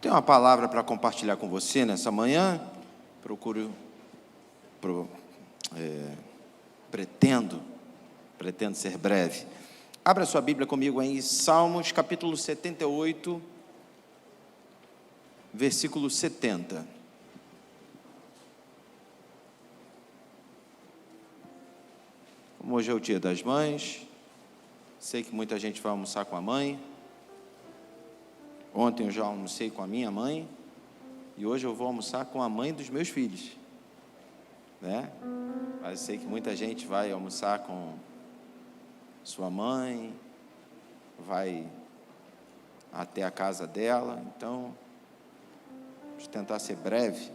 Tenho uma palavra para compartilhar com você nessa manhã. Pretendo ser breve. Abra sua Bíblia comigo em Salmos, capítulo 78, versículo 70. Como hoje é o dia das mães, sei que muita gente vai almoçar com a mãe. Ontem eu já almocei com a minha mãe e hoje eu vou almoçar com a mãe dos meus filhos, né? Mas sei que muita gente vai almoçar com sua mãe, vai até a casa dela. Então, vamos tentar ser breve.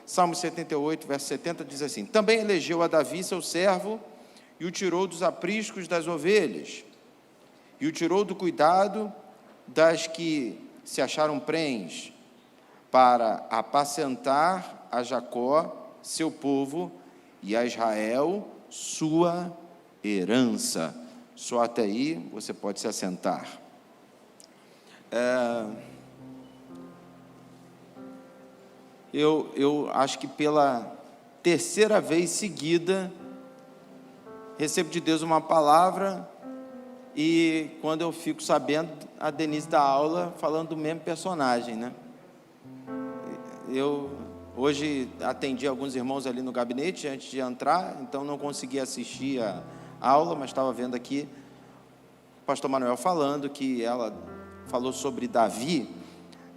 Salmo 78, verso 70 diz assim: também elegeu a Davi seu servo e o tirou dos apriscos das ovelhas e o tirou do cuidado das que se acharam prenhes, para apacentar a Jacó, seu povo, e a Israel, sua herança. Só até aí você pode se assentar. Eu acho que pela terceira vez seguida, recebo de Deus uma palavra, e quando eu fico sabendo, a Denise dá aula falando do mesmo personagem, né? Eu hoje atendi alguns irmãos ali no gabinete antes de entrar, então não consegui assistir a aula, mas estava vendo aqui o pastor Manuel falando que ela falou sobre Davi.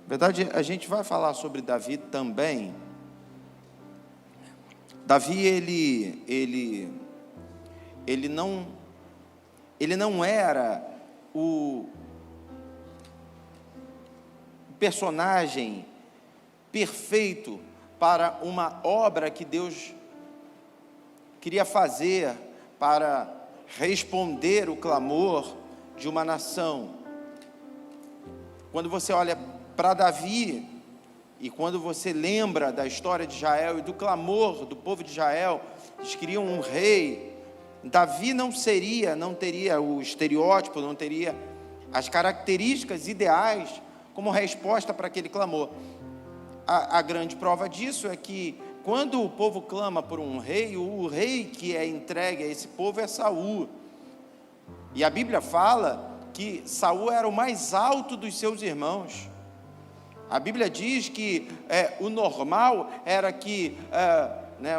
Na verdade, a gente vai falar sobre Davi também. Davi, ele não era o personagem perfeito para uma obra que Deus queria fazer para responder o clamor de uma nação. Quando você olha para Davi e quando você lembra da história de Israel e do clamor do povo de Israel, eles queriam um rei. Davi não teria o estereótipo, não teria as características ideais como resposta para aquele clamor. A grande prova disso é que quando o povo clama por um rei, o rei que é entregue a esse povo é Saul. E a Bíblia fala que Saul era o mais alto dos seus irmãos. A Bíblia diz que o normal era que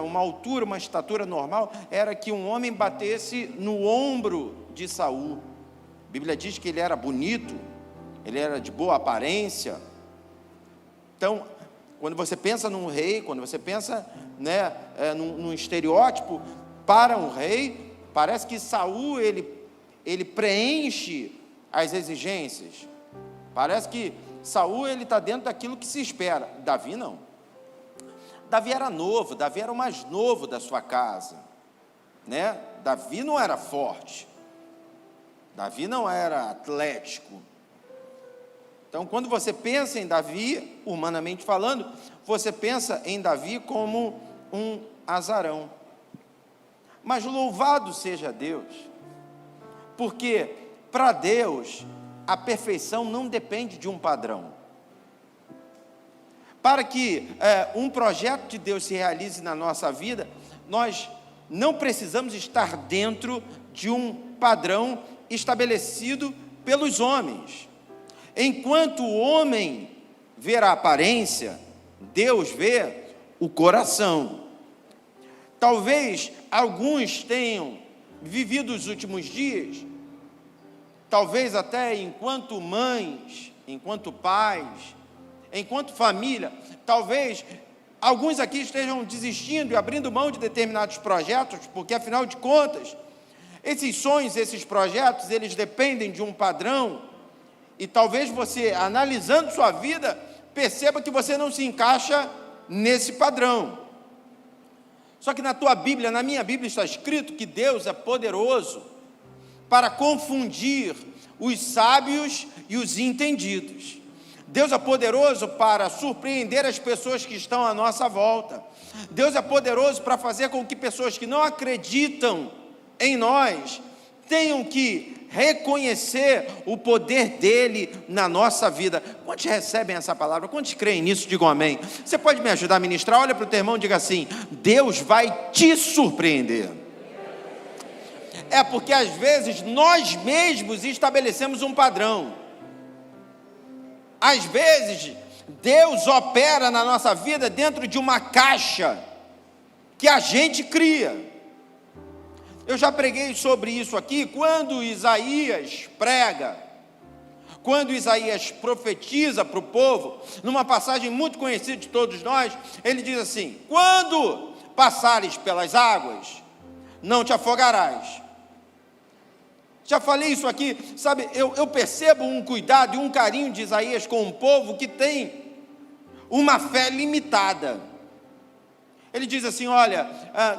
uma altura, uma estatura normal, era que um homem batesse no ombro de Saul. A Bíblia diz que ele era bonito, ele era de boa aparência. Então, quando você pensa num rei, quando você pensa num estereótipo para um rei, parece que Saul, ele preenche as exigências. Parece que Saul, ele está dentro daquilo que se espera. Davi não. Davi era novo, Davi era o mais novo da sua casa, né? Davi não era forte, Davi não era atlético. Então, quando você pensa em Davi, humanamente falando, você pensa em Davi como um azarão. Mas louvado seja Deus, porque para Deus a perfeição não depende de um padrão. Para que um projeto de Deus se realize na nossa vida, nós não precisamos estar dentro de um padrão estabelecido pelos homens. Enquanto o homem vê a aparência, Deus vê o coração. Talvez alguns tenham vivido os últimos dias, talvez até enquanto mães, enquanto pais, enquanto família, talvez alguns aqui estejam desistindo e abrindo mão de determinados projetos, porque afinal de contas, esses sonhos, esses projetos, eles dependem de um padrão, e talvez você, analisando sua vida, perceba que você não se encaixa nesse padrão. Só que na tua Bíblia, na minha Bíblia, está escrito que Deus é poderoso para confundir os sábios e os entendidos. Deus é poderoso para surpreender as pessoas que estão à nossa volta. Deus é poderoso para fazer com que pessoas que não acreditam em nós tenham que reconhecer o poder dele na nossa vida. Quantos recebem essa palavra? Quantos creem nisso? Digam amém. Você pode me ajudar a ministrar? Olha para o teu irmão e diga assim: Deus vai te surpreender. É porque às vezes nós mesmos estabelecemos um padrão. Às vezes Deus opera na nossa vida dentro de uma caixa que a gente cria. Eu já preguei sobre isso aqui, quando Isaías prega, quando Isaías profetiza para o povo, numa passagem muito conhecida de todos nós, ele diz assim: quando passares pelas águas, não te afogarás. Já falei isso aqui, sabe, eu percebo um cuidado e um carinho de Isaías com um povo que tem uma fé limitada. Ele diz assim: olha,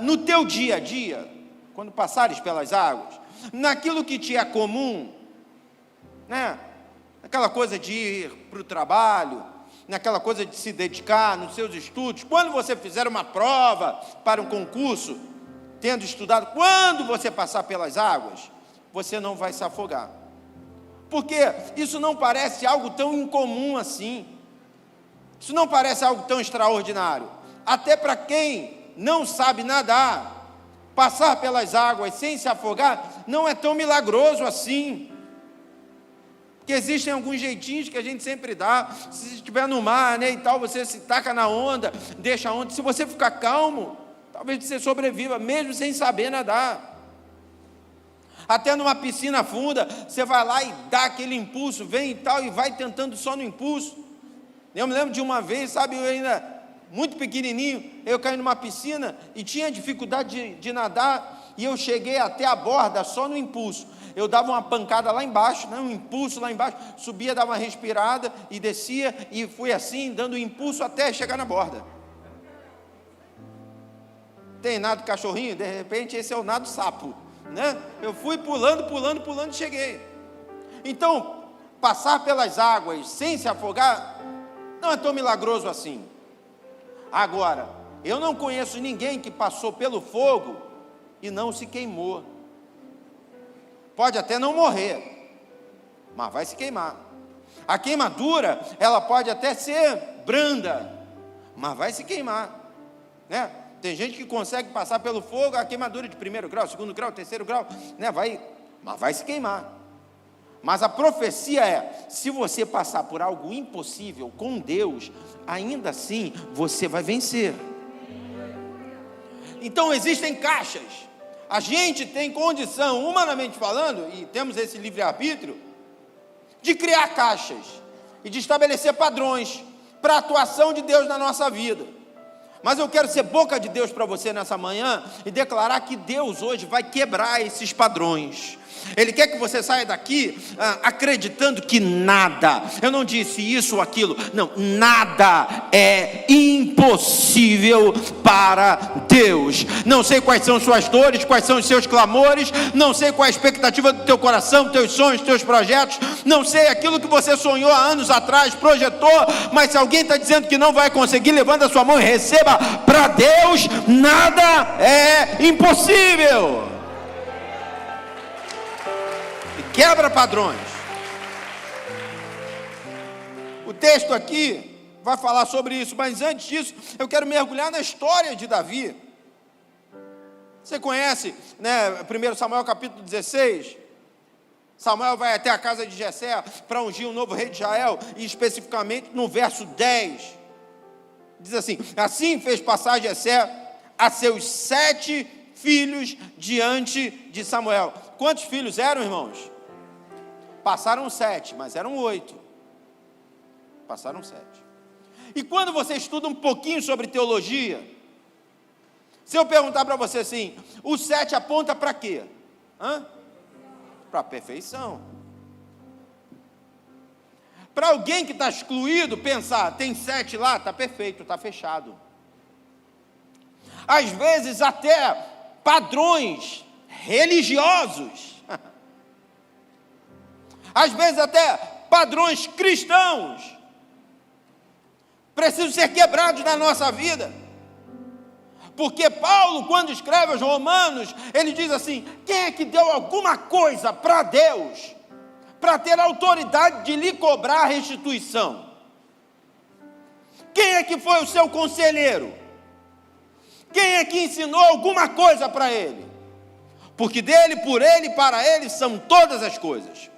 no teu dia a dia, quando passares pelas águas, naquilo que te é comum, né? Aquela coisa de ir para o trabalho, naquela coisa de se dedicar nos seus estudos, quando você fizer uma prova para um concurso, tendo estudado, quando você passar pelas águas, você não vai se afogar. Porque isso não parece algo tão incomum assim, isso não parece algo tão extraordinário, até para quem não sabe nadar. Passar pelas águas sem se afogar não é tão milagroso assim, porque existem alguns jeitinhos que a gente sempre dá. Se estiver no mar, né, e tal, você se taca na onda, deixa a onda, se você ficar calmo, talvez você sobreviva, mesmo sem saber nadar. Até numa piscina funda, você vai lá e dá aquele impulso, vem e tal, e vai tentando só no impulso. Eu me lembro de uma vez, sabe, eu ainda muito pequenininho, eu caí numa piscina e tinha dificuldade de nadar, e eu cheguei até a borda só no impulso. Eu dava uma pancada lá embaixo, né, um impulso lá embaixo, subia, dava uma respirada e descia, e fui assim, dando impulso até chegar na borda. Tem nado cachorrinho? De repente esse é o nado sapo, né? Eu fui pulando e cheguei. Então, passar pelas águas sem se afogar não é tão milagroso assim. Agora, eu não conheço ninguém que passou pelo fogo e não se queimou. Pode até não morrer, mas vai se queimar. A queimadura, ela pode até ser branda, mas vai se queimar, né? Tem gente que consegue passar pelo fogo, a queimadura de 1º grau, 2º grau, 3º grau, né? Mas vai se queimar. Mas a profecia é: se você passar por algo impossível com Deus, ainda assim você vai vencer. Então existem caixas. A gente tem condição, humanamente falando, e temos esse livre-arbítrio, de criar caixas e de estabelecer padrões para a atuação de Deus na nossa vida. Mas eu quero ser boca de Deus para você nessa manhã e declarar que Deus hoje vai quebrar esses padrões. Ele quer que você saia daqui acreditando que nada, eu não disse isso ou aquilo, não, nada é impossível para Deus. Não sei quais são suas dores, quais são os seus clamores, não sei qual é a expectativa do teu coração, teus sonhos, teus projetos, não sei aquilo que você sonhou há anos atrás, projetou, mas se alguém está dizendo que não vai conseguir, levanta a sua mão e receba. Para Deus nada é impossível. Quebra padrões. O texto aqui vai falar sobre isso, mas antes disso, eu quero mergulhar na história de Davi. Você conhece, né, 1 Samuel capítulo 16? Samuel vai até a casa de Jessé para ungir um novo rei de Israel, e especificamente no verso 10, diz assim: assim fez passar Jessé a seus 7 filhos diante de Samuel. Quantos filhos eram, irmãos? Passaram 7, mas eram 8. Passaram 7. E quando você estuda um pouquinho sobre teologia, se eu perguntar para você assim, o 7 aponta para quê? Para a perfeição. Para alguém que está excluído, pensar, tem 7 lá, está perfeito, está fechado. Às vezes até padrões religiosos, às vezes até padrões cristãos, precisam ser quebrados na nossa vida, Porque Paulo, quando escreve aos Romanos, ele diz assim: quem é que deu alguma coisa para Deus, para ter autoridade de lhe cobrar a restituição? Quem é que foi o seu conselheiro? Quem é que ensinou alguma coisa para ele? Porque dele, por ele e para ele são todas as coisas.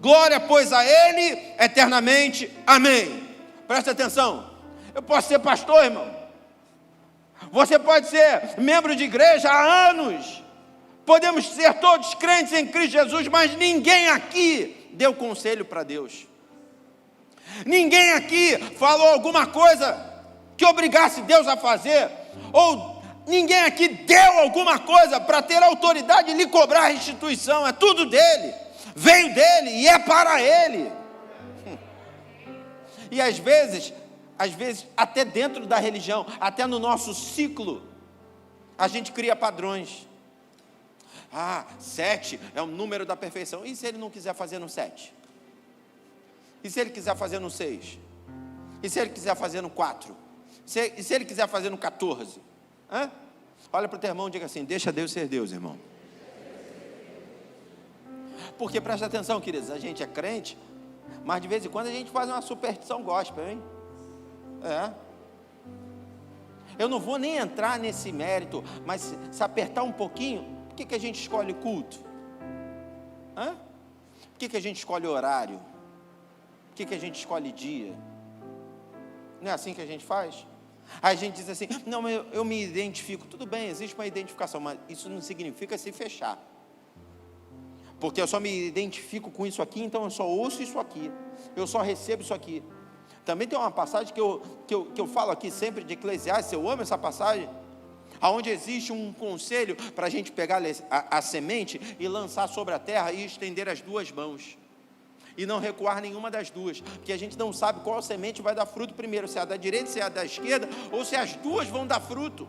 Glória, pois, a ele eternamente. Amém. Presta atenção. Eu posso ser pastor, irmão. Você pode ser membro de igreja há anos. Podemos ser todos crentes em Cristo Jesus, mas ninguém aqui deu conselho para Deus. Ninguém aqui falou alguma coisa que obrigasse Deus a fazer, ou ninguém aqui deu alguma coisa para ter autoridade de lhe cobrar a restituição. É tudo dele, veio dele e é para ele. E às vezes, até dentro da religião, até no nosso ciclo, a gente cria padrões. 7 é o número da perfeição. E se ele não quiser fazer no 7? E se ele quiser fazer no 6? E se ele quiser fazer no 4? E se ele quiser fazer no 14? Olha para o teu irmão e diga assim: deixa Deus ser Deus, irmão. Porque presta atenção, queridos, a gente é crente, mas de vez em quando a gente faz uma superstição gospel, hein? Eu não vou nem entrar nesse mérito, mas se apertar um pouquinho, por que a gente escolhe culto? Por que a gente escolhe horário? Por que a gente escolhe dia? Não é assim que a gente faz? Aí a gente diz assim: não, eu me identifico. Tudo bem, existe uma identificação, mas isso não significa se fechar. Porque eu só me identifico com isso aqui, então eu só ouço isso aqui, eu só recebo isso aqui. Também tem uma passagem que eu falo aqui sempre de Eclesiastes, eu amo essa passagem, onde existe um conselho para a gente pegar a semente e lançar sobre a terra e estender as duas mãos. E não recuar nenhuma das duas, porque a gente não sabe qual semente vai dar fruto primeiro, se é a da direita, se é a da esquerda, ou se as duas vão dar fruto.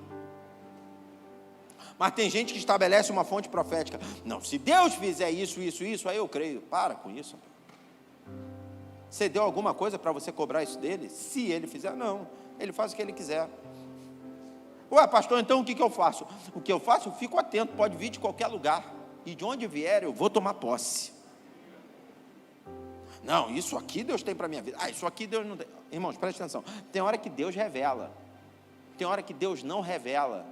Mas tem gente que estabelece uma fonte profética: não, se Deus fizer isso, aí eu creio. Para com isso. Você deu alguma coisa para você cobrar isso dele? Se ele fizer, não, ele faz o que ele quiser. Ué, pastor, então o que eu faço? O que eu faço, eu fico atento, pode vir de qualquer lugar, e de onde vier eu vou tomar posse. Não, isso aqui Deus tem para a minha vida. Isso aqui Deus não tem. Irmãos, preste atenção. Tem hora que Deus revela. Tem hora que Deus não revela.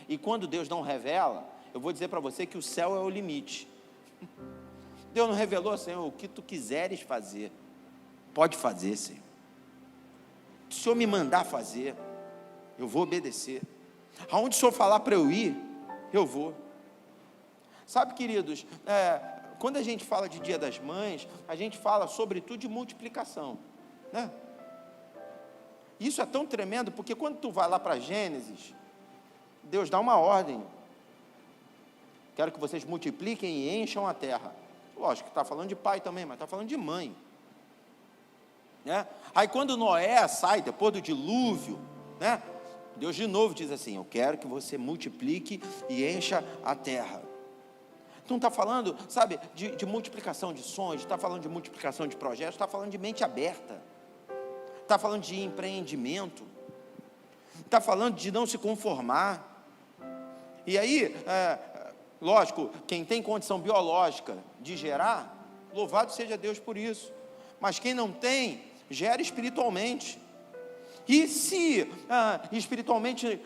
E quando Deus não revela, eu vou dizer para você que o céu é o limite. Deus não revelou: Senhor, o que tu quiseres fazer, pode fazer, Senhor. Se o Senhor me mandar fazer, eu vou obedecer. Aonde o Senhor falar para eu ir, eu vou. Sabe, queridos, quando a gente fala de Dia das Mães, a gente fala sobretudo de multiplicação, né? Isso é tão tremendo, porque quando tu vai lá para Gênesis, Deus dá uma ordem: quero que vocês multipliquem e encham a terra. Lógico que está falando de pai também, mas está falando de mãe, né? Aí quando Noé sai, depois do dilúvio, né, Deus de novo diz assim: eu quero que você multiplique e encha a terra. Não está falando, sabe, de multiplicação de sonhos, está falando de multiplicação de projetos, está falando de mente aberta, está falando de empreendimento, está falando de não se conformar. E aí, lógico, quem tem condição biológica de gerar, louvado seja Deus por isso, mas quem não tem, gera espiritualmente. E se espiritualmente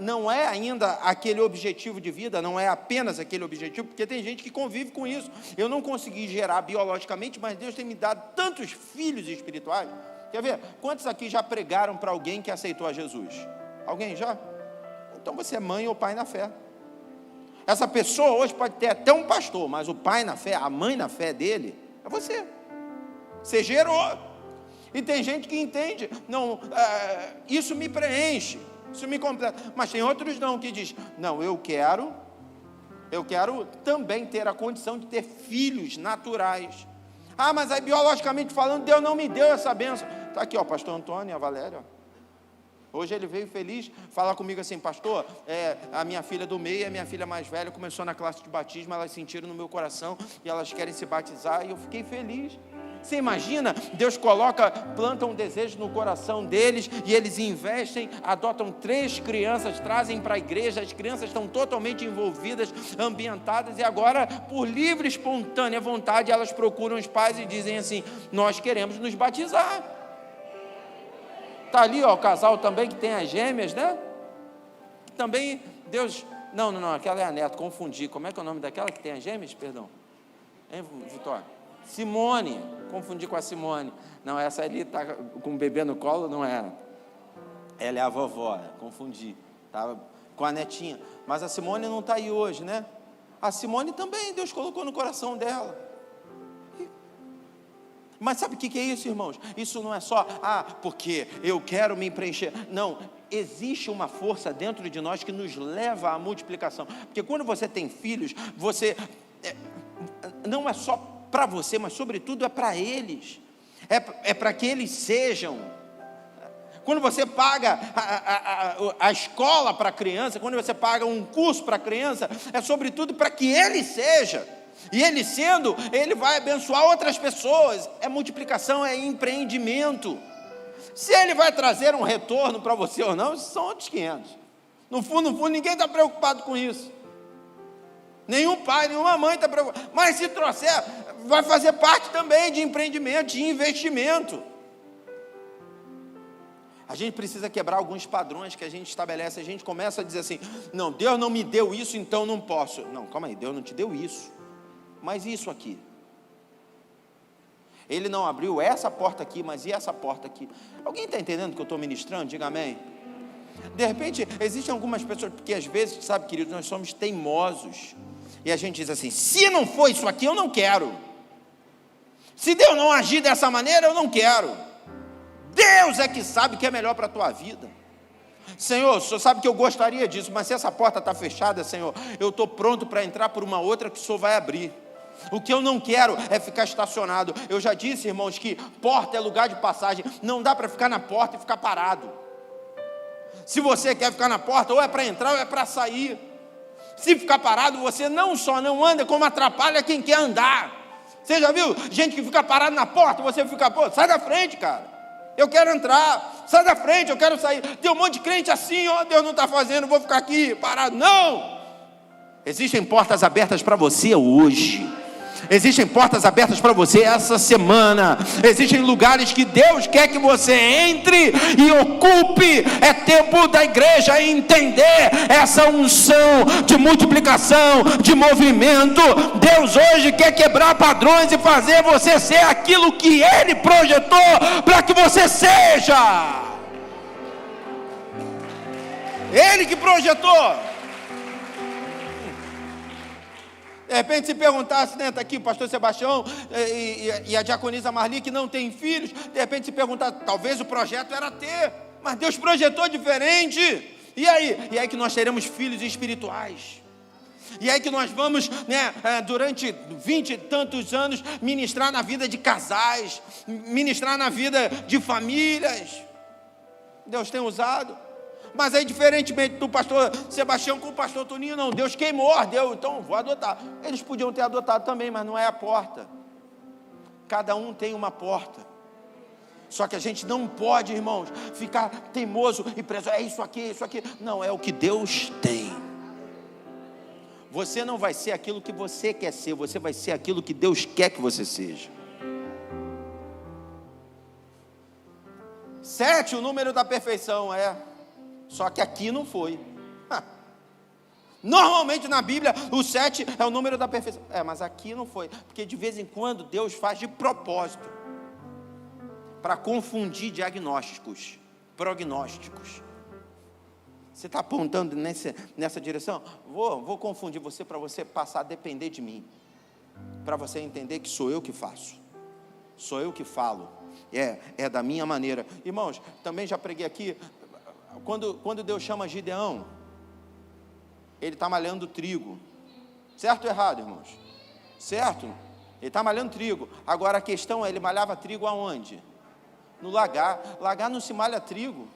não é ainda aquele objetivo de vida, não é apenas aquele objetivo, porque tem gente que convive com isso: eu não consegui gerar biologicamente, mas Deus tem me dado tantos filhos espirituais. Quer ver? Quantos aqui já pregaram para alguém que aceitou a Jesus? Alguém já? Então você é mãe ou pai na fé. Essa pessoa hoje pode ter até um pastor, mas o pai na fé, a mãe na fé dele, é você. Você gerou. E tem gente que entende: não, isso me preenche, isso me completa. Mas tem outros não, que diz: não, eu quero também ter a condição de ter filhos naturais. Mas aí biologicamente falando, Deus não me deu essa bênção. Está aqui, ó, pastor Antônio e a Valéria. Hoje ele veio feliz falar comigo assim: pastor, a minha filha do meio, a minha filha mais velha, começou na classe de batismo, elas sentiram no meu coração e elas querem se batizar. E eu fiquei feliz. Você imagina, Deus planta um desejo no coração deles, e eles investem, adotam 3 crianças, trazem para a igreja, as crianças estão totalmente envolvidas, ambientadas, e agora, por livre e espontânea vontade, elas procuram os pais e dizem assim: nós queremos nos batizar. Está ali, ó, o casal também que tem as gêmeas, né? Também Deus... Não, aquela é a neta, confundi. Como é que é o nome daquela que tem as gêmeas? Perdão. Hein, Vitória? Simone, confundi com a Simone. Não, essa ali está com o bebê no colo, não é? Ela é a vovó, confundi. Estava com a netinha. Mas a Simone não está aí hoje, né? A Simone também, Deus colocou no coração dela. Mas sabe o que é isso, irmãos? Isso não é só, porque eu quero me preencher. Não, existe uma força dentro de nós que nos leva à multiplicação. Porque quando você tem filhos, não é só para você, mas sobretudo é para eles. É para que eles sejam. Quando você paga a escola para a criança, quando você paga um curso para a criança, é sobretudo para que ele seja. E ele sendo, ele vai abençoar outras pessoas. É multiplicação, é empreendimento. Se ele vai trazer um retorno para você ou não, isso são outros 500. No fundo, ninguém está preocupado com isso. Nenhum pai, nenhuma mãe está preocupado. Mas se trouxer, vai fazer parte também de empreendimento, de investimento. A gente precisa quebrar alguns padrões que a gente estabelece. A gente começa a dizer assim: não, Deus não me deu isso, então não posso. Não, calma aí, Deus não te deu isso. Mas isso aqui? Ele não abriu essa porta aqui, mas e essa porta aqui? Alguém está entendendo o que eu estou ministrando? Diga amém. De repente, existem algumas pessoas, porque às vezes, sabe, queridos, nós somos teimosos. E a gente diz assim: se não for isso aqui, eu não quero. Se Deus não agir dessa maneira, eu não quero. Deus é que sabe o que é melhor para a tua vida. Senhor, o Senhor sabe que eu gostaria disso, mas se essa porta está fechada, Senhor, eu estou pronto para entrar por uma outra que o Senhor vai abrir. O que eu não quero é ficar estacionado. Eu já disse, irmãos, que porta é lugar de passagem. Não dá para ficar na porta e ficar parado. Se você quer ficar na porta, ou é para entrar ou é para sair. Se ficar parado, você não só não anda, como atrapalha quem quer andar. Você já viu gente que fica parado na porta, você fica, sai da frente, cara. Eu quero entrar, sai da frente, eu quero sair. Tem um monte de crente assim, Deus não está fazendo, vou ficar aqui parado. Não! Existem portas abertas para você hoje. Existem portas abertas para você essa semana. Existem lugares que Deus quer que você entre e ocupe. É tempo da igreja entender essa unção de multiplicação, de movimento. Deus hoje quer quebrar padrões e fazer você ser aquilo que Ele projetou para que você seja. Ele que projetou. De repente, se perguntasse, né, está aqui o pastor Sebastião e a diaconisa Marli, que não tem filhos, de repente se perguntar, talvez o projeto era ter, mas Deus projetou diferente. E aí que nós teremos filhos espirituais. E aí que nós vamos, né, durante 20 e tantos anos, ministrar na vida de casais, ministrar na vida de famílias. Deus tem usado. Mas aí, diferentemente do pastor Sebastião com o pastor Toninho, não, Deus queimou, ardeu, então vou adotar. Eles podiam ter adotado também, mas não é a porta. Cada um tem uma porta. Só que a gente não pode, irmãos, ficar teimoso e preso, é isso aqui, isso aqui. Não, é o que Deus tem. Você não vai ser aquilo que você quer ser, você vai ser aquilo que Deus quer que você seja. 7, o número da perfeição, só que aqui não foi. Normalmente na Bíblia o 7 é o número da perfeição. Mas aqui não foi. Porque de vez em quando Deus faz de propósito para confundir diagnósticos, prognósticos. Você está apontando nessa direção? Vou confundir você para você passar a depender de mim. Para você entender que sou eu que faço. Sou eu que falo. É da minha maneira. Irmãos, também já preguei aqui. Quando Deus chama Gideão, ele está malhando trigo. Certo ou errado, irmãos? Certo? Ele está malhando trigo. Agora a questão é, ele malhava trigo aonde? No lagar. Lagar não se malha trigo.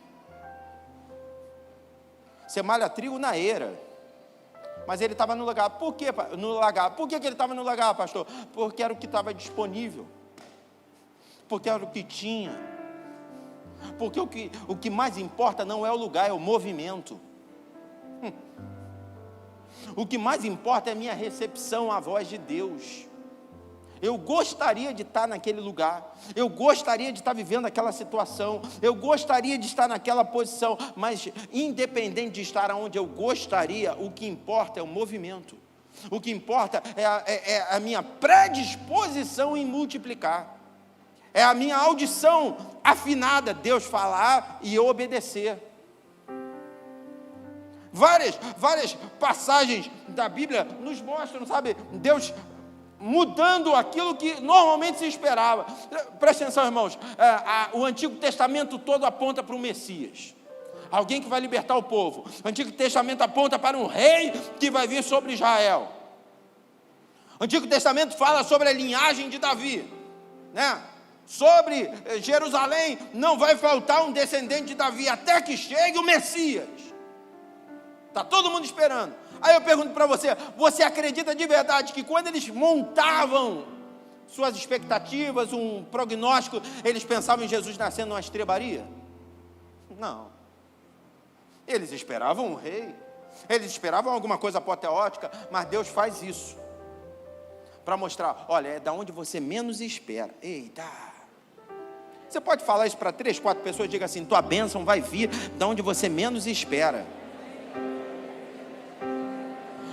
Você malha trigo na eira. Mas ele estava no lagar. Por quê? No lagar. Por que ele estava no lagar, pastor? Porque era o que estava disponível. porque era o que tinha. Porque o que mais importa não é o lugar, é o movimento. O que mais importa é a minha recepção à voz de Deus. Eu gostaria de estar naquele lugar, eu gostaria de estar vivendo aquela situação, eu gostaria de estar naquela posição, mas independente de estar onde eu gostaria, o que importa é o movimento. O que importa é a minha predisposição em multiplicar. É a minha audição afinada, Deus falar e eu obedecer. Várias passagens da Bíblia nos mostram, sabe, Deus mudando aquilo que normalmente se esperava. Presta atenção, irmãos, o Antigo Testamento todo aponta para o Messias, alguém que vai libertar o povo. O Antigo Testamento aponta para um rei que vai vir sobre Israel. O Antigo Testamento fala sobre a linhagem de Davi, né? Sobre Jerusalém, não vai faltar um descendente de Davi, até que chegue o Messias. Está todo mundo esperando. Aí eu pergunto para você, você acredita de verdade que quando eles montavam suas expectativas, um prognóstico, eles pensavam em Jesus nascendo numa estrebaria? Não. Eles esperavam um rei, eles esperavam alguma coisa apoteótica, mas Deus faz isso para mostrar, olha, é da onde você menos espera. Eita! Você pode falar isso para 3, 4 pessoas, diga assim, tua bênção vai vir da onde você menos espera.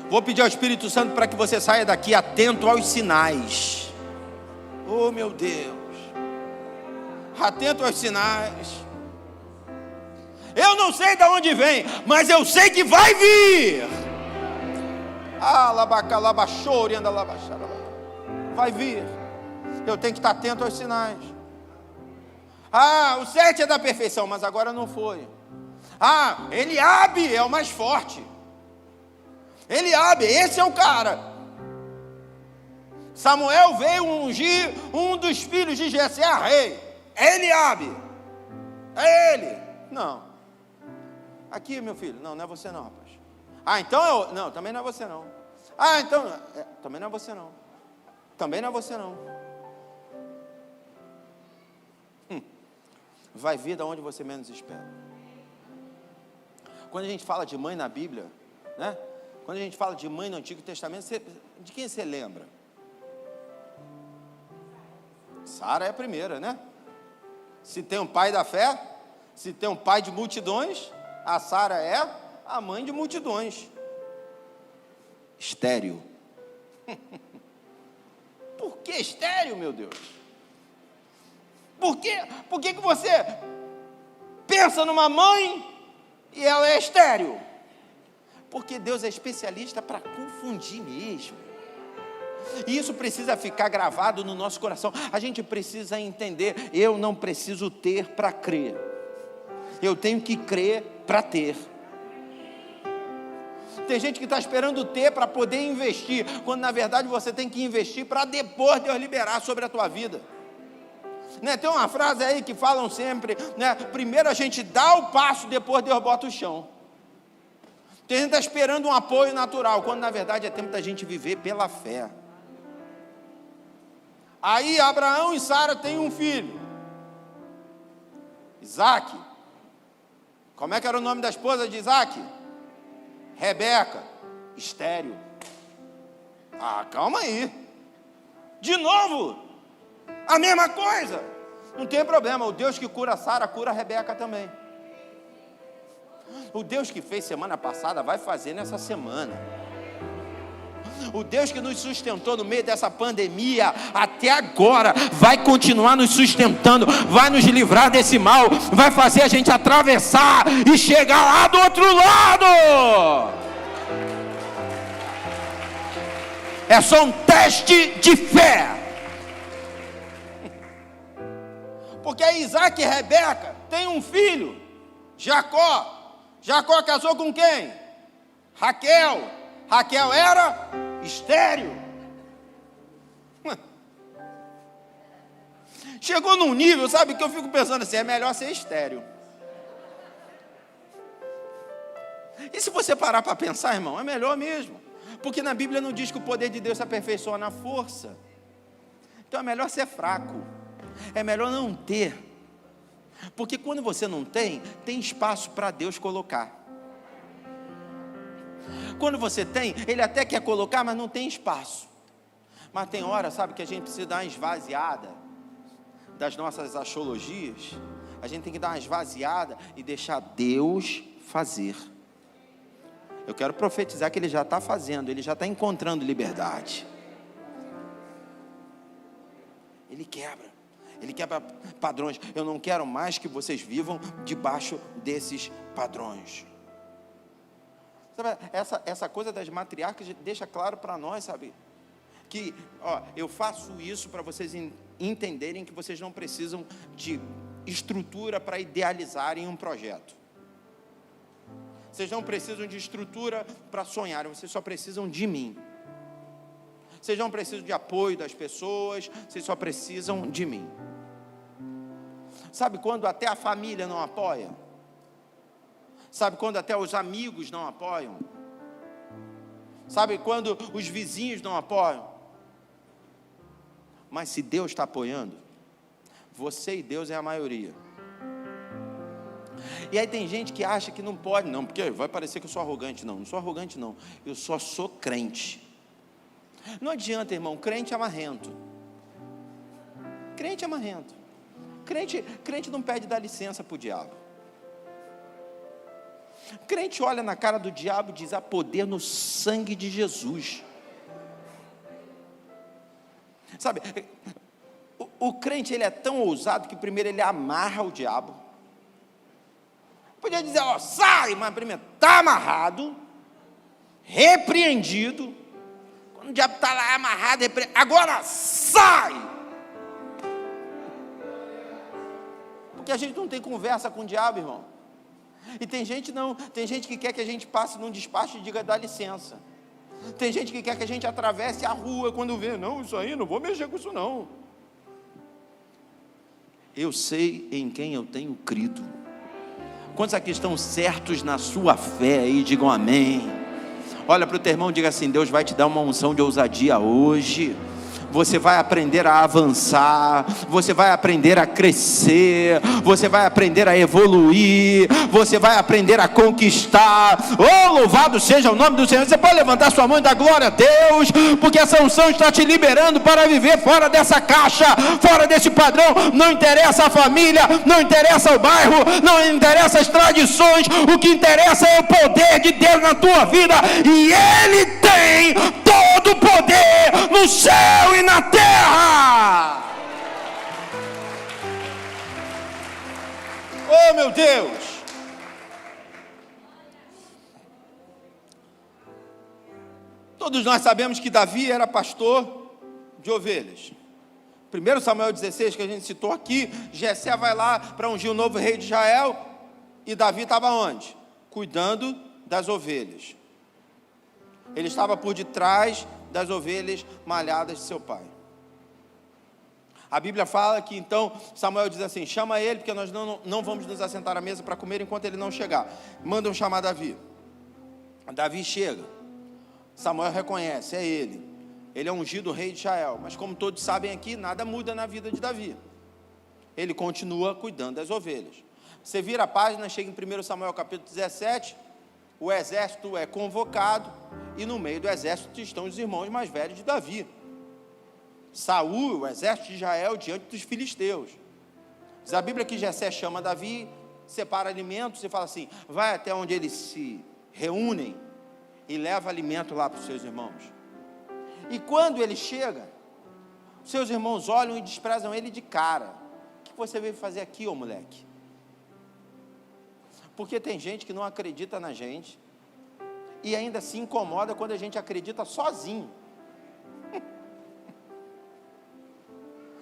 Vou pedir ao Espírito Santo para que você saia daqui atento aos sinais. Oh, meu Deus. Atento aos sinais. Eu não sei de onde vem, mas eu sei que vai vir. Vai vir. Eu tenho que estar atento aos sinais. O 7 é da perfeição, mas agora não foi. Eliabe é o mais forte. Eliabe, esse é o cara. Samuel veio ungir um dos filhos de Jessé a rei. É Eliabe. É ele. Não. Aqui, meu filho. Não, não é você não, rapaz. Então eu... Não, também não é você não. Então... também não é você não. Também não é você não. Vai vir de onde você menos espera. Quando a gente fala de mãe na Bíblia, né? Quando a gente fala de mãe no Antigo Testamento, de quem você lembra? Sara é a primeira, né? Se tem um pai da fé, se tem um pai de multidões, a Sara é a mãe de multidões. Estéril. Por que estéril, meu Deus? Por que você pensa numa mãe e ela é estéril? Porque Deus é especialista para confundir mesmo. E isso precisa ficar gravado no nosso coração. A gente precisa entender, eu não preciso ter para crer. Eu tenho que crer para ter. Tem gente que está esperando ter para poder investir, quando na verdade você tem que investir para depois Deus liberar sobre a tua vida. Né? Tem uma frase aí que falam sempre, né? Primeiro a gente dá o passo, depois Deus bota o chão. Tem gente que está esperando um apoio natural, quando na verdade é tempo da gente viver pela fé. Aí Abraão e Sara têm um filho, Isaac. Como é que era o nome da esposa de Isaac? Rebeca. Estéril. Calma aí. De novo, a mesma coisa. Não tem problema, o Deus que cura Sara, cura a Rebeca também. O Deus que fez semana passada, vai fazer nessa semana. O Deus que nos sustentou no meio dessa pandemia, até agora, vai continuar nos sustentando, vai nos livrar desse mal, vai fazer a gente atravessar e chegar lá do outro lado. É só um teste de fé. Porque Isaac e Rebeca têm um filho, Jacó. Jacó casou com quem? Raquel. Raquel era estéril. Chegou num nível, sabe, que eu fico pensando assim, é melhor ser estéril. E se você parar para pensar, irmão, é melhor mesmo. Porque na Bíblia não diz que o poder de Deus se aperfeiçoa na força. Então é melhor ser fraco. É melhor não ter, porque quando você não tem, tem espaço para Deus colocar. Quando você tem, Ele até quer colocar, mas não tem espaço. Mas tem hora, sabe, que a gente precisa dar uma esvaziada das nossas axiologias. A gente tem que dar uma esvaziada e deixar Deus fazer. Eu quero profetizar que Ele já está fazendo, Ele já está encontrando liberdade. Ele quebra padrões. Eu não quero mais que vocês vivam debaixo desses padrões. Sabe, essa coisa das matriarcas deixa claro para nós, sabe, que eu faço isso para vocês entenderem que vocês não precisam de estrutura para idealizarem um projeto. Vocês não precisam de estrutura para sonharem, vocês só precisam de mim. Vocês não precisam de apoio das pessoas, vocês só precisam de mim. Sabe quando até a família não apoia? Sabe quando até os amigos não apoiam? Sabe quando os vizinhos não apoiam? Mas se Deus está apoiando, você e Deus é a maioria. E aí tem gente que acha que não pode, não, porque vai parecer que eu sou arrogante. Não sou arrogante não, eu só sou crente. Não adianta, irmão, crente é marrento. Crente é marrento. Crente não pede dar licença para o diabo. Crente olha na cara do diabo e diz: há poder no sangue de Jesus. Sabe, o crente, ele é tão ousado que primeiro ele amarra o diabo. Podia dizer: sai, mas primeiro está amarrado, repreendido. Quando o diabo está lá amarrado, agora sai. Porque a gente não tem conversa com o diabo, irmão. E tem gente que quer que a gente passe num despacho e diga: dá licença. Tem gente que quer que a gente atravesse a rua quando vê: não, isso aí, não vou mexer com isso não. Eu sei em quem eu tenho crido. Quantos aqui estão certos na sua fé aí? Digam amém. Olha para o teu irmão e diga assim: Deus vai te dar uma unção de ousadia hoje. Você vai aprender a avançar, você vai aprender a crescer, você vai aprender a evoluir, você vai aprender a conquistar. Oh, louvado seja o nome do Senhor. Você pode levantar sua mão e dar glória a Deus, porque essa unção está te liberando para viver fora dessa caixa, fora desse padrão. Não interessa a família, não interessa o bairro, não interessa as tradições. O que interessa é o poder de Deus na tua vida, e Ele tem todo o poder no céu e na terra. Oh, meu Deus! Todos nós sabemos que Davi era pastor de ovelhas. 1 Samuel 16, que a gente citou aqui, Jessé vai lá para ungir o novo rei de Israel, e Davi estava onde? Cuidando das ovelhas. Ele estava por detrás das ovelhas malhadas de seu pai. A Bíblia fala que então Samuel diz assim: chama ele, porque nós não vamos nos assentar à mesa para comer enquanto ele não chegar. Mandam chamar Davi. Davi chega. Samuel reconhece, é ele. Ele é ungido rei de Israel. Mas como todos sabem aqui, nada muda na vida de Davi. Ele continua cuidando das ovelhas. Você vira a página, chega em 1 Samuel capítulo 17, o exército é convocado, e no meio do exército estão os irmãos mais velhos de Davi. Saul, o exército de Israel, diante dos filisteus. Diz a Bíblia que Jessé chama Davi, separa alimentos e fala assim: vai até onde eles se reúnem e leva alimento lá para os seus irmãos. E quando ele chega, seus irmãos olham e desprezam ele de cara. O que você veio fazer aqui, ô moleque? Porque tem gente que não acredita na gente e ainda se incomoda quando a gente acredita sozinho.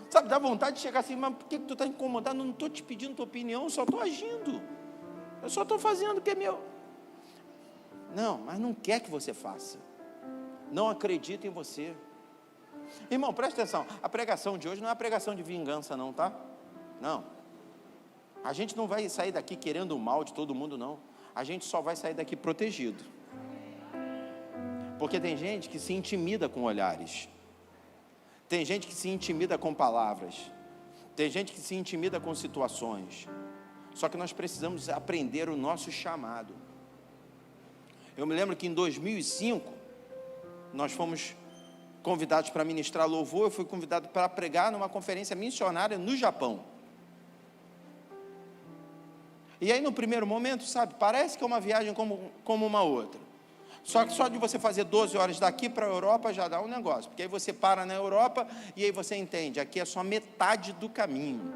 Sabe, dá vontade de chegar assim: mas por que tu está incomodado? Não estou te pedindo tua opinião, eu só estou agindo. Eu só estou fazendo o que é meu. Não, mas não quer que você faça. Não acredita em você. Irmão, presta atenção. A pregação de hoje não é a pregação de vingança não, tá? Não. A gente não vai sair daqui querendo o mal de todo mundo, não. A gente só vai sair daqui protegido. Porque tem gente que se intimida com olhares. Tem gente que se intimida com palavras. Tem gente que se intimida com situações. Só que nós precisamos aprender o nosso chamado. Eu me lembro que em 2005, nós fomos convidados para ministrar louvor. Eu fui convidado para pregar numa conferência missionária no Japão. E aí no primeiro momento, sabe, parece que é uma viagem como uma outra. Só que só de você fazer 12 horas daqui para a Europa já dá um negócio. Porque aí você para na Europa e aí você entende, aqui é só metade do caminho.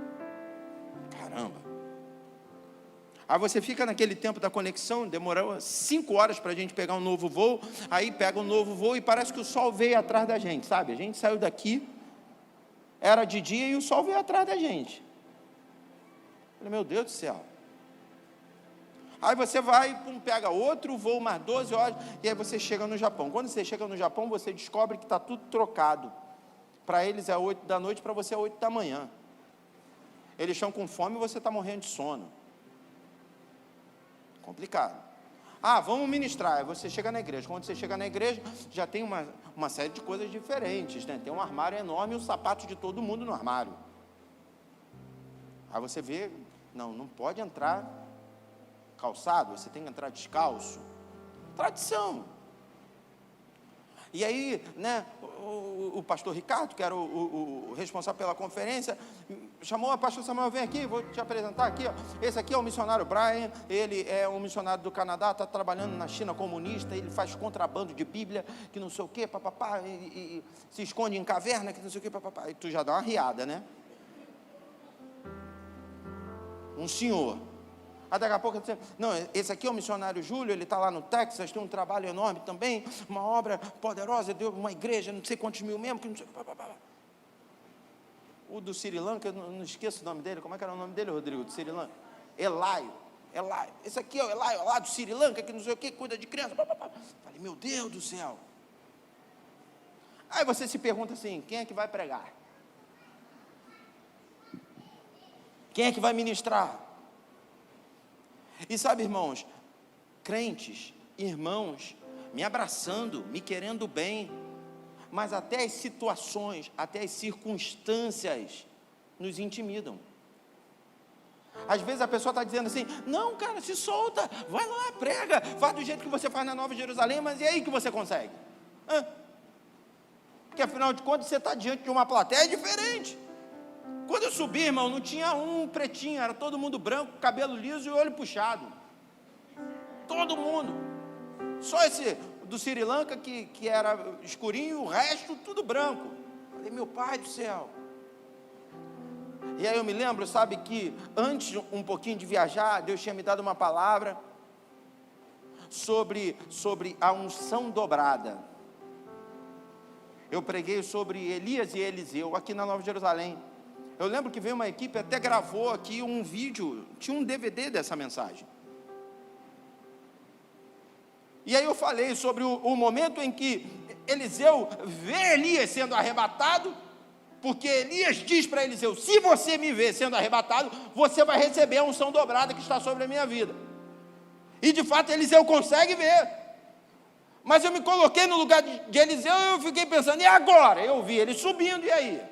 Caramba. Aí você fica naquele tempo da conexão, demorou 5 horas para a gente pegar um novo voo. Aí pega um novo voo e parece que o sol veio atrás da gente, sabe? A gente saiu daqui, era de dia e o sol veio atrás da gente. Eu falei, meu Deus do céu. Aí você vai, pega outro voo, mais 12 horas, e aí você chega no Japão. Quando você chega no Japão, você descobre que está tudo trocado. Para eles é 8 da noite, para você é 8 da manhã. Eles estão com fome e você está morrendo de sono. Complicado. Vamos ministrar. Aí você chega na igreja. Quando você chega na igreja, já tem uma série de coisas diferentes, né? Tem um armário enorme e o sapato de todo mundo no armário. Aí você vê, não pode entrar calçado, você tem que entrar descalço. Tradição. E aí, né, o pastor Ricardo, que era o responsável pela conferência, chamou o pastor Samuel, vem aqui, vou te apresentar aqui, ó. Esse aqui é o missionário Brian, ele é um missionário do Canadá, está trabalhando na China comunista, ele faz contrabando de Bíblia, que não sei o que, papapá, e se esconde em caverna, que não sei o que, papapá, e tu já dá uma riada, né? Um senhor. Aí daqui a pouco você, não, esse aqui é o missionário Júlio, ele está lá no Texas, tem um trabalho enorme também, uma obra poderosa, deu uma igreja, não sei quantos mil membros, que não sei, o do Sri Lanka, eu não esqueço o nome dele, como é que era o nome dele, Rodrigo, do Sri Lanka? Elaio, esse aqui é o Elaio, lá do Sri Lanka, que não sei o que, cuida de criança, falei, meu Deus do céu. Aí você se pergunta assim, quem é que vai pregar? Quem é que vai ministrar? E sabe, irmãos, crentes, irmãos, me abraçando, me querendo bem, mas até as situações, até as circunstâncias nos intimidam. Às vezes a pessoa está dizendo assim, não, cara, se solta, vai lá, prega, faz do jeito que você faz na Nova Jerusalém, mas e aí que você consegue? Porque afinal de contas você está diante de uma plateia diferente. Quando eu subi, irmão, não tinha um pretinho, era todo mundo branco, cabelo liso e olho puxado. Todo mundo. Só esse do Sri Lanka que era escurinho, o resto tudo branco. Falei, meu pai do céu. E aí eu me lembro, sabe, que antes um pouquinho de viajar, Deus tinha me dado uma palavra sobre a unção dobrada. Eu preguei sobre Elias e Eliseu aqui na Nova Jerusalém. Eu lembro que veio uma equipe, até gravou aqui um vídeo, tinha um DVD dessa mensagem. E aí eu falei sobre o momento em que Eliseu vê Elias sendo arrebatado, porque Elias diz para Eliseu, se você me ver sendo arrebatado, você vai receber a unção dobrada que está sobre a minha vida. E de fato Eliseu consegue ver. Mas eu me coloquei no lugar de Eliseu e eu fiquei pensando, e agora? Eu vi ele subindo, e aí?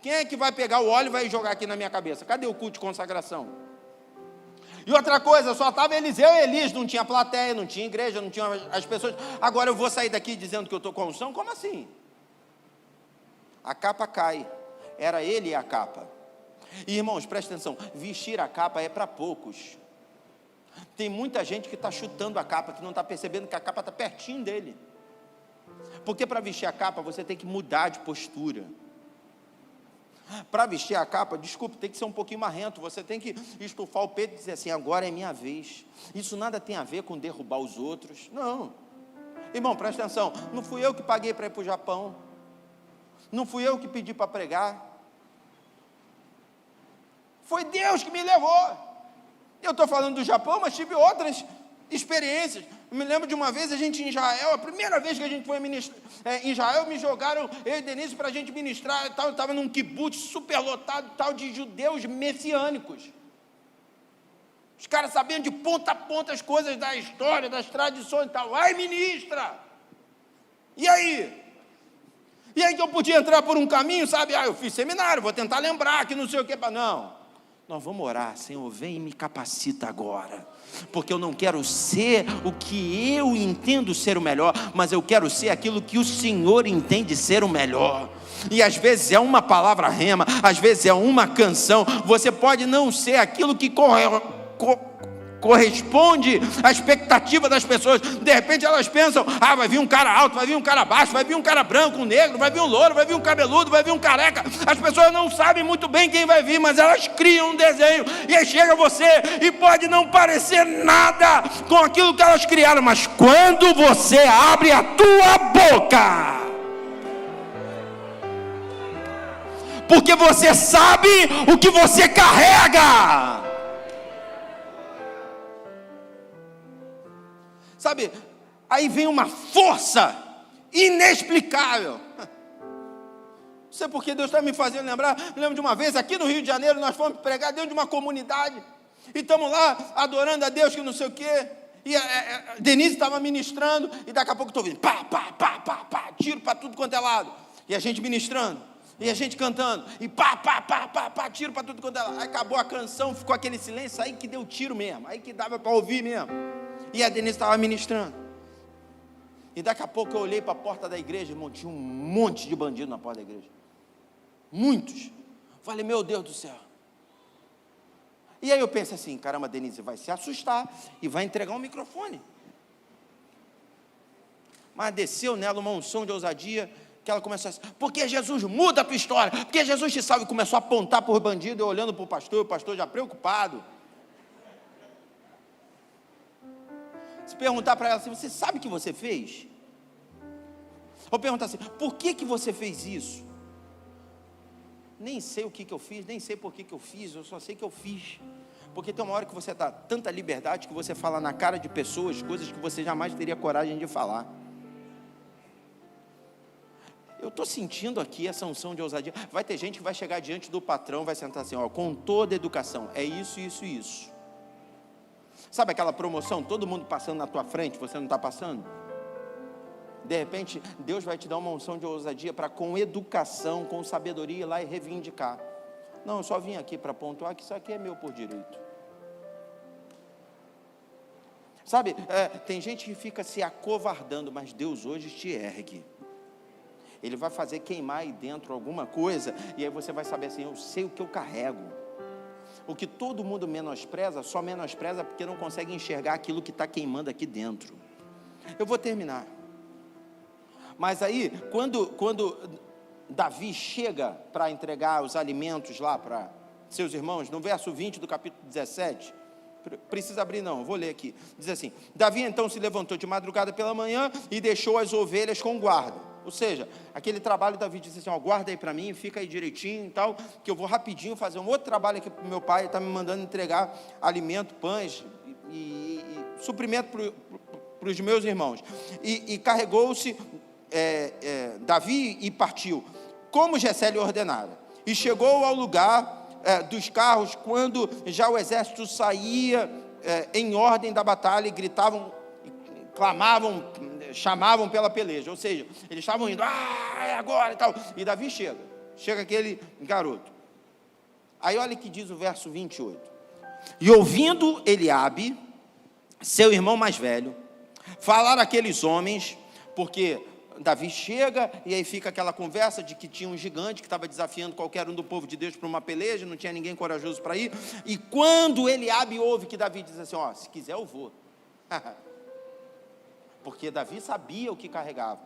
Quem é que vai pegar o óleo e vai jogar aqui na minha cabeça? Cadê o culto de consagração? E outra coisa, só estava Eliseu e Elias, não tinha plateia, não tinha igreja, não tinha as pessoas. Agora eu vou sair daqui dizendo que eu estou com unção? Como assim? A capa cai, era ele e a capa. E irmãos, presta atenção, vestir a capa é para poucos. Tem muita gente que está chutando a capa, que não está percebendo que a capa está pertinho dele. Porque para vestir a capa você tem que mudar de postura. Para vestir a capa, desculpe, tem que ser um pouquinho marrento, você tem que estufar o peito e dizer assim, agora é minha vez. Isso nada tem a ver com derrubar os outros, não. Irmão, presta atenção, não fui eu que paguei para ir para o Japão, não fui eu que pedi para pregar, foi Deus que me levou. Eu estou falando do Japão, mas tive outras experiências. Eu me lembro de uma vez, a gente em Israel, a primeira vez que a gente foi ministrar, em Israel, me jogaram, eu e Denise, para a gente ministrar, eu estava num kibbutz superlotado, tal, de judeus messiânicos. Os caras sabendo de ponta a ponta as coisas da história, das tradições e tal. Ai, ministra! E aí? E aí que eu podia entrar por um caminho, sabe? Eu fiz seminário, vou tentar lembrar que não sei o que. Não, nós vamos orar, Senhor, vem e me capacita agora. Porque eu não quero ser o que eu entendo ser o melhor, mas eu quero ser aquilo que o Senhor entende ser o melhor. E às vezes é uma palavra rema, às vezes é uma canção. Você pode não ser aquilo que corresponde à expectativa das pessoas. De repente elas pensam, vai vir um cara alto, vai vir um cara baixo, vai vir um cara branco, um negro, vai vir um louro, vai vir um cabeludo, vai vir um careca. As pessoas não sabem muito bem quem vai vir, mas elas criam um desenho, e aí chega você, e pode não parecer nada com aquilo que elas criaram, mas quando você abre a tua boca, porque você sabe o que você carrega. Sabe, aí vem uma força inexplicável. Não sei porque Deus está me fazendo lembrar. Me lembro de uma vez, aqui no Rio de Janeiro, nós fomos pregar dentro de uma comunidade. E estamos lá, adorando a Deus, que não sei o quê. E a Denise estava ministrando, e daqui a pouco estou ouvindo, tiro para tudo quanto é lado. E a gente ministrando, e a gente cantando, e tiro para tudo quanto é lado. Aí acabou a canção, ficou aquele silêncio, aí que deu tiro mesmo, aí que dava para ouvir mesmo. E a Denise estava ministrando. E daqui a pouco eu olhei para a porta da igreja, irmão, tinha um monte de bandido na porta da igreja. Muitos. Falei, meu Deus do céu. E aí eu pensei assim, caramba, a Denise vai se assustar e vai entregar um microfone. Mas desceu nela uma unção de ousadia, que ela começou a dizer, porque Jesus muda a tua história, porque Jesus te salva. E começou a apontar para os bandidos, eu olhando para o pastor já preocupado. Se perguntar para ela assim, você sabe o que você fez? Ou perguntar assim, por que você fez isso? Nem sei o que eu fiz, nem sei por que eu fiz, eu só sei que eu fiz. Porque tem uma hora que você dá tanta liberdade que você fala na cara de pessoas, coisas que você jamais teria coragem de falar. Eu estou sentindo aqui essa unção de ousadia. Vai ter gente que vai chegar diante do patrão, vai sentar assim, com toda a educação, é isso, isso e isso. Sabe aquela promoção, todo mundo passando na tua frente, você não está passando? De repente, Deus vai te dar uma unção de ousadia para com educação, com sabedoria ir lá e reivindicar. Não, eu só vim aqui para pontuar que isso aqui é meu por direito. Sabe, tem gente que fica se acovardando, mas Deus hoje te ergue. Ele vai fazer queimar aí dentro alguma coisa, e aí você vai saber assim, eu sei o que eu carrego. O que todo mundo menospreza, só menospreza porque não consegue enxergar aquilo que está queimando aqui dentro. Eu vou terminar. Mas aí, quando Davi chega para entregar os alimentos lá para seus irmãos, no verso 20 do capítulo 17, precisa abrir não, vou ler aqui, diz assim, Davi então se levantou de madrugada pela manhã e deixou as ovelhas com guarda. Ou seja, aquele trabalho, Davi disse assim, guarda aí para mim, fica aí direitinho e tal, que eu vou rapidinho fazer um outro trabalho aqui para o meu pai, ele está me mandando entregar alimento, pães e suprimento para os meus irmãos. E carregou-se Davi e partiu, como Jessé lhe ordenara. E chegou ao lugar dos carros, quando já o exército saía em ordem da batalha e gritavam, clamavam, chamavam pela peleja, ou seja, eles estavam indo, é agora e tal, e Davi chega aquele garoto, aí olha o que diz o verso 28, e ouvindo Eliabe, seu irmão mais velho, falar aqueles homens, porque Davi chega, e aí fica aquela conversa de que tinha um gigante que estava desafiando qualquer um do povo de Deus para uma peleja, não tinha ninguém corajoso para ir, e quando Eliabe ouve que Davi diz assim, se quiser eu vou, porque Davi sabia o que carregava.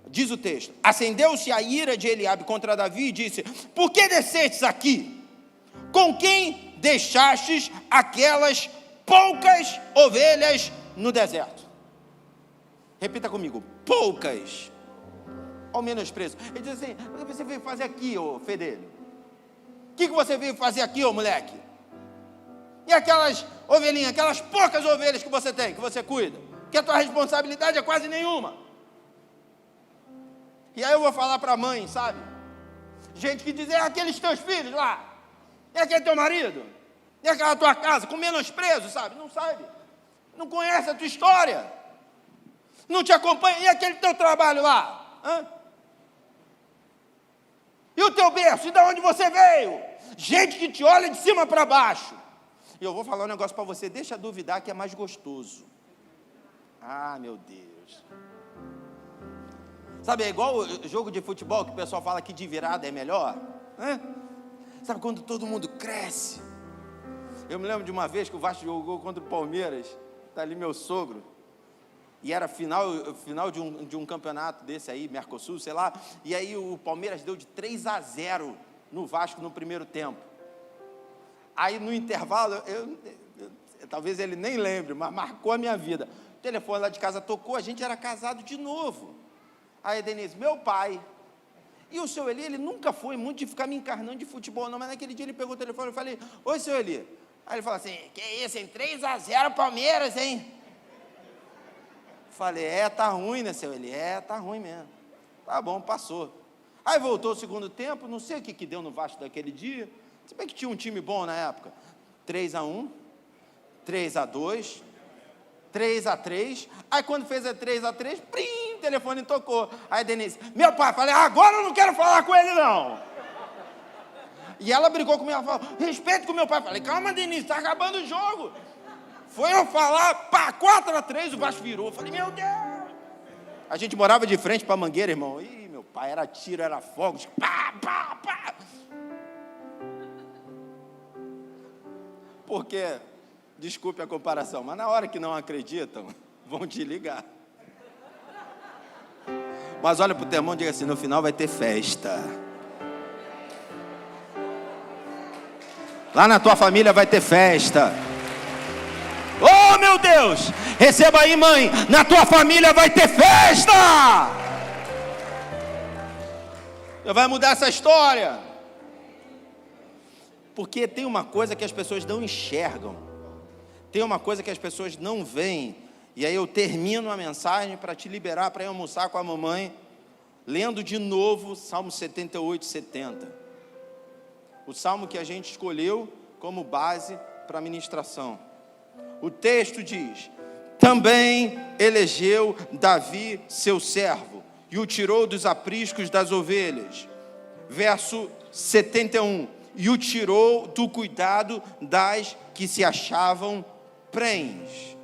Diz o texto, acendeu-se a ira de Eliabe contra Davi e disse, por que descestes aqui? Com quem deixastes aquelas poucas ovelhas no deserto? Repita comigo, poucas. Olha o menosprezo. Ele diz assim, o que você veio fazer aqui, ô fedelho? O que você veio fazer aqui, ô moleque? E aquelas ovelhinhas, aquelas poucas ovelhas que você tem, que você cuida, que a tua responsabilidade é quase nenhuma. E aí eu vou falar para a mãe, sabe? Gente que diz, aqueles teus filhos lá, é aquele teu marido, é aquela tua casa, com menosprezo, sabe? Não sabe, não conhece a tua história. Não te acompanha? E aquele teu trabalho lá? Hã? E o teu berço? E de onde você veio? Gente que te olha de cima para baixo. E eu vou falar um negócio para você, deixa duvidar que é mais gostoso. Ah, meu Deus. Sabe, é igual o jogo de futebol que o pessoal fala que de virada é melhor. Hã? Sabe quando todo mundo cresce? Eu me lembro de uma vez que o Vasco jogou contra o Palmeiras. Está ali meu sogro. E era final de um campeonato desse aí, Mercosul, sei lá. E aí o Palmeiras deu de 3-0 no Vasco no primeiro tempo. Aí no intervalo, talvez ele nem lembre, mas marcou a minha vida. O telefone lá de casa tocou, a gente era casado de novo. Aí Denise, meu pai. E o seu Eli, ele nunca foi muito de ficar me encarnando de futebol, não. Mas naquele dia ele pegou o telefone e falei, oi, seu Eli. Aí ele falou assim, que isso, hein? 3-0 Palmeiras, hein? Falei, tá ruim, né, seu Eli? Tá ruim mesmo. Tá bom, passou. Aí voltou o segundo tempo, não sei o que deu no Vasco daquele dia. Se bem que tinha um time bom na época. 3-1, 3-2, 3-3. Aí quando fez a 3-3, o telefone tocou. Aí Denise, meu pai, falei, agora eu não quero falar com ele não. E ela brigou comigo, ela falou, respeito com meu pai. Falei, calma Denise, está acabando o jogo. Foi eu falar, pá, 4-3, o Vasco virou. Falei, meu Deus. A gente morava de frente para a Mangueira, irmão. Ih, meu pai, era tiro, era fogo, pá, pá, pá. Porque, desculpe a comparação, mas na hora que não acreditam, vão te ligar. Mas olha para o teu irmão e diga assim, no final vai ter festa. Lá na tua família vai ter festa. Oh, meu Deus! Receba aí, mãe, na tua família vai ter festa! Vai mudar essa história. Porque tem uma coisa que as pessoas não enxergam. Tem uma coisa que as pessoas não veem. E aí eu termino a mensagem para te liberar para ir almoçar com a mamãe, lendo de novo Salmo 78, 70. O salmo que a gente escolheu como base para a ministração. O texto diz, também elegeu Davi seu servo, e o tirou dos apriscos das ovelhas. Verso 71, e o tirou do cuidado das que se achavam prenhes.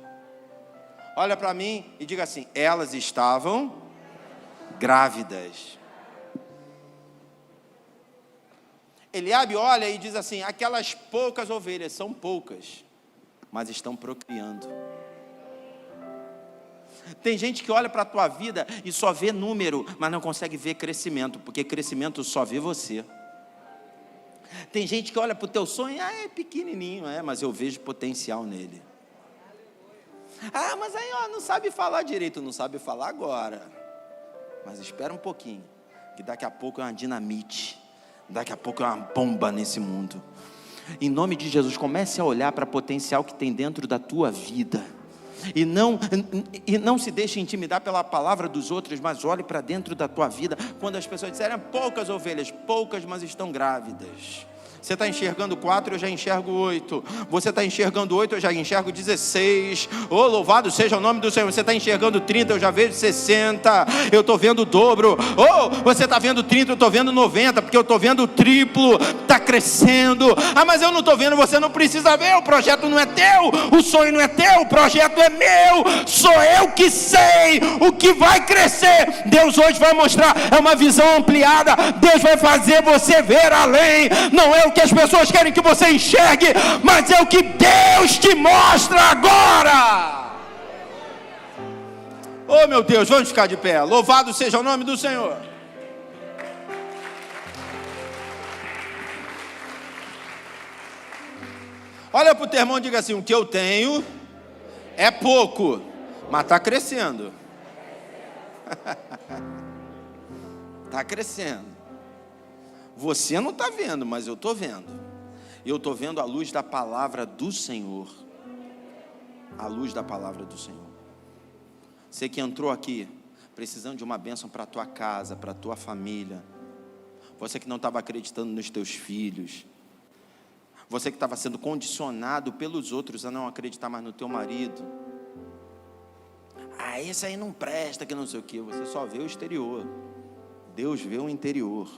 Olha para mim e diga assim, elas estavam grávidas. Eliabe olha e diz assim, aquelas poucas ovelhas, são poucas, mas estão procriando. Tem gente que olha para a tua vida e só vê número, mas não consegue ver crescimento, porque crescimento só vê você. Tem gente que olha para o teu sonho, é pequenininho, mas eu vejo potencial nele. Mas aí não sabe falar direito, não sabe falar agora. Mas espera um pouquinho, que daqui a pouco é uma dinamite. Daqui a pouco é uma bomba nesse mundo. Em nome de Jesus, comece a olhar para o potencial que tem dentro da tua vida. E não se deixe intimidar pela palavra dos outros, mas olhe para dentro da tua vida. Quando as pessoas disserem, poucas ovelhas, poucas, mas estão grávidas. Você está enxergando 4, eu já enxergo 8. Você está enxergando 8, eu já enxergo 16. Oh, louvado seja o nome do Senhor. Você está enxergando 30, eu já vejo 60. Eu estou vendo o dobro. Oh, você está vendo 30, eu estou vendo 90, porque eu estou vendo o triplo. Está crescendo. Mas eu não estou vendo, você não precisa ver. O projeto não é teu, o sonho não é teu, o projeto é meu. Sou eu que sei o que vai crescer. Deus hoje vai mostrar, é uma visão ampliada. Deus vai fazer você ver além. Não é o que as pessoas querem que você enxergue, mas é o que Deus te mostra agora. Oh, meu Deus, vamos ficar de pé. Louvado seja o nome do Senhor. Olha para o teu irmão e diga assim, o que eu tenho é pouco, mas está crescendo. Está crescendo. Você não está vendo, mas eu estou vendo. Eu estou vendo a luz da palavra do Senhor. A luz da palavra do Senhor. Você que entrou aqui, precisando de uma bênção para a tua casa, para a tua família. Você que não estava acreditando nos teus filhos. Você que estava sendo condicionado pelos outros a não acreditar mais no teu marido. esse aí não presta, que não sei o que. Você só vê o exterior. Deus vê o interior.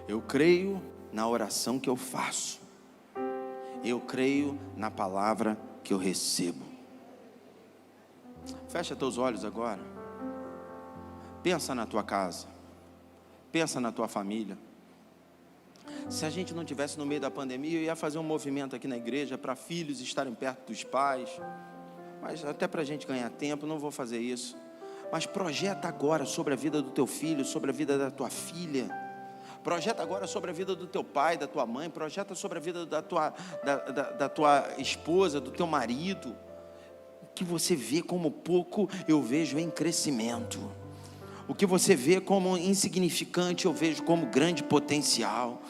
Eu creio na oração que eu faço. Eu creio na palavra que eu recebo. Fecha teus olhos agora. Pensa na tua casa. Pensa na tua família. Se a gente não tivesse no meio da pandemia, eu ia fazer um movimento aqui na igreja para filhos estarem perto dos pais. Mas até para a gente ganhar tempo, não vou fazer isso. Mas projeta agora sobre a vida do teu filho, sobre a vida da tua filha. Projeta agora sobre a vida do teu pai, da tua mãe. Projeta sobre a vida da tua esposa, do teu marido. O que você vê como pouco, eu vejo em crescimento. O que você vê como insignificante, eu vejo como grande potencial.